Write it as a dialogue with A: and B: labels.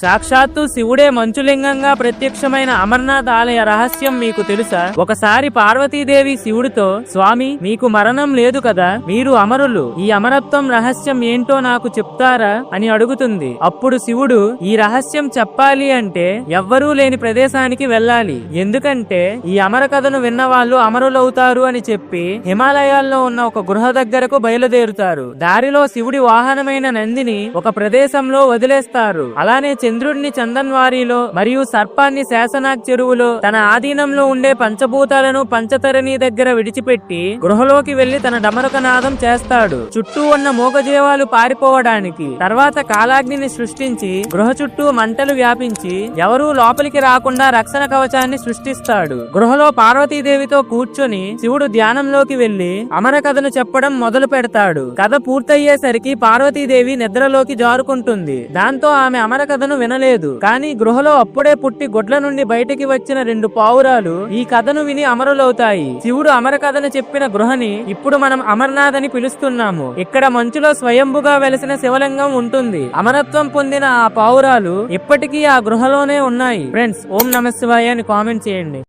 A: సాక్షాత్తు శివుడే మంచులింగంగా ప్రత్యక్షమైన అమర్నాథ్ ఆలయ రహస్యం మీకు తెలుసా? ఒకసారి పార్వతీదేవి శివుడితో, స్వామి మీకు మరణం లేదు కదా, మీరు అమరులు, ఈ అమరత్వం రహస్యం ఏంటో నాకు చెప్తారా అని అడుగుతుంది. అప్పుడు శివుడు, ఈ రహస్యం చెప్పాలి అంటే ఎవ్వరూ లేని ప్రదేశానికి వెళ్ళాలి, ఎందుకంటే ఈ అమర కథను విన్న వాళ్ళు అమరులవుతారు అని చెప్పి హిమాలయాల్లో ఉన్న ఒక గృహ దగ్గరకు బయలుదేరుతారు. దారిలో శివుడి వాహనమైన నందిని ఒక ప్రదేశంలో వదిలేస్తారు. అలానే చంద్రుడిని చందన్వారిలో మరియు సర్పాన్ని శాసనాగ్ చెరువులో తన ఆధీనంలో ఉండే పంచభూతాలను పంచతరణి దగ్గర విడిచిపెట్టి గృహలోకి వెళ్లి తన డమరుకనాదం చేస్తాడు, చుట్టూ ఉన్న మూగజీవాలు పారిపోవడానికి. తర్వాత కాలాగ్నిని సృష్టించి గృహ చుట్టూ మంటలు వ్యాపించి ఎవరూ లోపలికి రాకుండా రక్షణ కవచాన్ని సృష్టిస్తాడు. గృహలో పార్వతీదేవితో కూర్చొని శివుడు ధ్యానంలోకి వెళ్లి అమర కథను చెప్పడం మొదలు పెడతాడు. కథ పూర్తయ్యేసరికి పార్వతీదేవి నిద్రలోకి జారుకుంటుంది. దాంతో ఆమె అమర కథను వినలేదు. కానీ గృహలో అప్పుడే పుట్టి గొడ్ల నుండి బయటికి వచ్చిన 2 పావురాలు ఈ కథను విని అమరులవుతాయి. శివుడు అమర కథను చెప్పిన గృహని ఇప్పుడు మనం అమర్నాథ్ అని పిలుస్తున్నాము. ఇక్కడ మంచులో స్వయంభుగా వెలిసిన శివలింగం ఉంటుంది. అమరత్వం పొందిన ఆ పావురాలు ఇప్పటికీ ఆ గృహలోనే ఉన్నాయి. ఫ్రెండ్స్, ఓం నమః శివాయ అని కామెంట్ చేయండి.